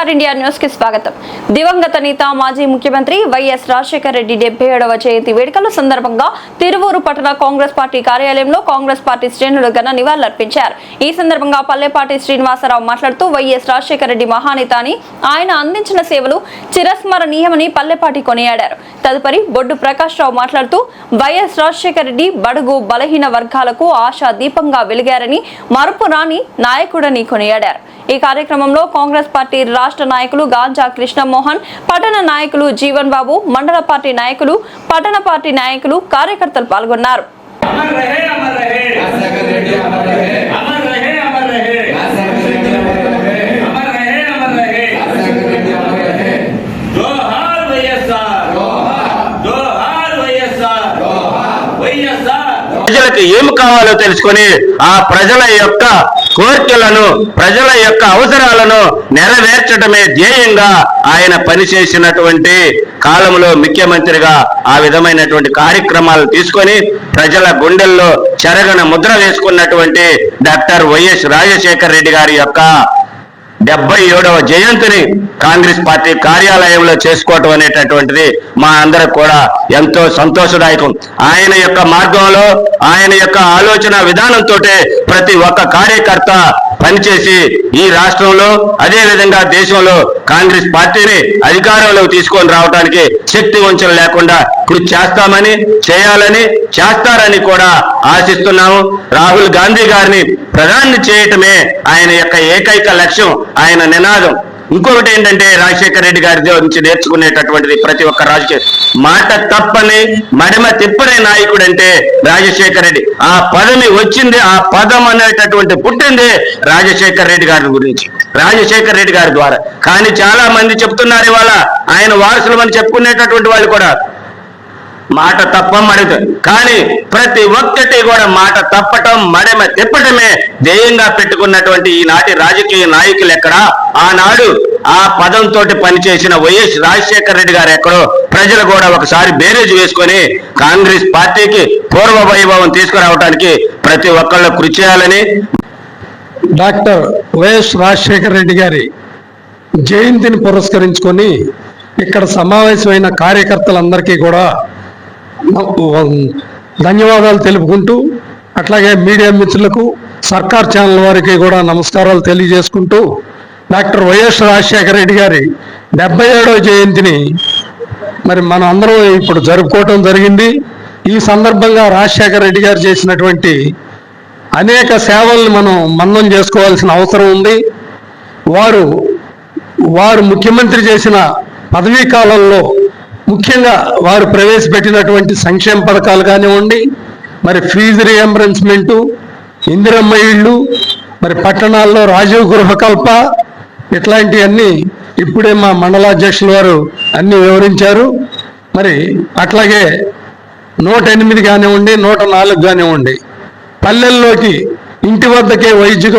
Star India news కి స్వాగతం. దివంగత నేత మాజీ ముఖ్యమంత్రి వైఎస్ రాజశేఖర రెడ్డి 77వ జయంతి వేడుకల సందర్భంగా తిరువూరు పట్టణ కాంగ్రెస్ పార్టీ కార్యాలయంలో కాంగ్రెస్ పార్టీ శ్రేణులు ఘన నివాళులర్పించారు. ఈ సందర్భంగా పల్లెపాటి శ్రీనివాసరావు మాట్లాడుతూ వైఎస్ రాజశేఖర రెడ్డి మహానేత అని, ఆయన అందించిన సేవలు చిరస్మరణీయమని పల్లెపాటి కొనియాడారు. తదుపరి బొడ్డు ప్రకాష్ రావు మాట్లాడుతూ వైఎస్ రాజశేఖర రెడ్డి బడుగు బలహీన వర్గాలకు ఆశా దీపంగా వెలిగారని, మరుపు రాని నాయకుడని కొనియాడారు. ఈ కార్యక్రమంలో కాంగ్రెస్ పార్టీ రాష్ట్ర నాయకులు గాంజా కృష్ణమోహన్, పట్టణ నాయకులు జీవన్ బాబు, మండల పార్టీ నాయకులు, పట్టణ పార్టీ నాయకులు, కార్యకర్తలు పాల్గొన్నారు. ప్రజలకు ఏమి కావాలో తెలుసుకొని ఆ ప్రజల యొక్క కోరికలను, ప్రజల యొక్క అవసరాలను నెరవేర్చడమే ధ్యేయంగా ఆయన పనిచేసినటువంటి కాలంలో ముఖ్యమంత్రిగా ఆ విధమైనటువంటి కార్యక్రమాలు తీసుకొని ప్రజల గుండెల్లో చెరగన ముద్ర వేసుకున్నటువంటి డాక్టర్ వైఎస్ రాజశేఖర రెడ్డి గారి యొక్క 77వ జయంతిని కాంగ్రెస్ పార్టీ కార్యాలయంలో చేసుకోవటం అనేటటువంటిది మా అందరికి కూడా ఎంతో సంతోషదాయకం. ఆయన యొక్క మార్గంలో, ఆయన యొక్క ఆలోచన విధానంతో ప్రతి ఒక్క కార్యకర్త పనిచేసి ఈ రాష్ట్రంలో, అదే విధంగా దేశంలో కాంగ్రెస్ పార్టీని అధికారంలోకి తీసుకొని రావడానికి శక్తి వంచన లేకుండా కృషి చేస్తామని, చేయాలని, చేస్తారని కూడా ఆశిస్తున్నాము. రాహుల్ గాంధీ గారిని ప్రధాని చేయటమే ఆయన యొక్క ఏకైక లక్ష్యం, ఆయన నినాదం. ఇంకొకటి ఏంటంటే రాజశేఖర రెడ్డి గారి నుంచి నేర్చుకునేటటువంటిది ప్రతి ఒక్క రాజకీయ మాట తప్పని, మడిమ తిప్పని నాయకుడు అంటే రాజశేఖర రెడ్డి. ఆ పదవి వచ్చింది, ఆ పదం అనేటటువంటి పుట్టింది రాజశేఖర రెడ్డి గారి గురించి, రాజశేఖర రెడ్డి గారి ద్వారా. కానీ చాలా మంది చెప్తున్నారు ఇవాళ ఆయన వారసులు అని చెప్పుకునేటటువంటి వాళ్ళు కూడా మాట తప్ప మడిమ, కానీ ప్రతి ఒక్కటి కూడా మాట తప్పటం, మడిమ తిప్పటమే ధ్యేయంగా పెట్టుకున్నటువంటి ఈనాటి రాజకీయ నాయకులు ఎక్కడా, ఆనాడు ఆ పదంతో పనిచేసిన వైఎస్ రాజశేఖర రెడ్డి గారు ఎక్కడో ప్రజలు కూడా ఒకసారి బేరేజ్ వేసుకొని కాంగ్రెస్ పార్టీకి పూర్వ వైభవం తీసుకురావడానికి ప్రతి ఒక్కళ్ళు కృషి చేయాలని డాక్టర్ వైఎస్ రాజశేఖర రెడ్డి గారి జయంతిని పురస్కరించుకొని ఇక్కడ సమావేశమైన కార్యకర్తలందరికీ కూడా ధన్యవాదాలు తెలుపుకుంటూ, అట్లాగే మీడియా మిత్రులకు, సర్కార్ ఛానల్ వారికి కూడా నమస్కారాలు తెలియజేసుకుంటూ, డాక్టర్ వైఎస్ రాజశేఖర రెడ్డి గారి 77వ జయంతిని మరి మనం అందరం ఇప్పుడు జరుపుకోవటం జరిగింది. ఈ సందర్భంగా రాజశేఖర రెడ్డి గారు చేసినటువంటి అనేక సేవలను మనం మన్నం చేసుకోవాల్సిన అవసరం ఉంది. వారు ముఖ్యమంత్రి చేసిన పదవీ కాలంలో ముఖ్యంగా వారు ప్రవేశపెట్టినటువంటి సంక్షేమ పథకాలు కానివ్వండి, మరి ఫీజు రియంబర్స్మెంటు, ఇందిరమ్మ ఇళ్ళు, మరి పట్టణాల్లో రాజీవ్ గృహకల్ప, ఇట్లాంటివన్నీ ఇప్పుడే మా మండలాధ్యక్షుల వారు అన్నీ వివరించారు. మరి అట్లాగే 108 కానివ్వండి, 104 కానివ్వండి, పల్లెల్లోకి ఇంటి వద్దకే వైద్యులు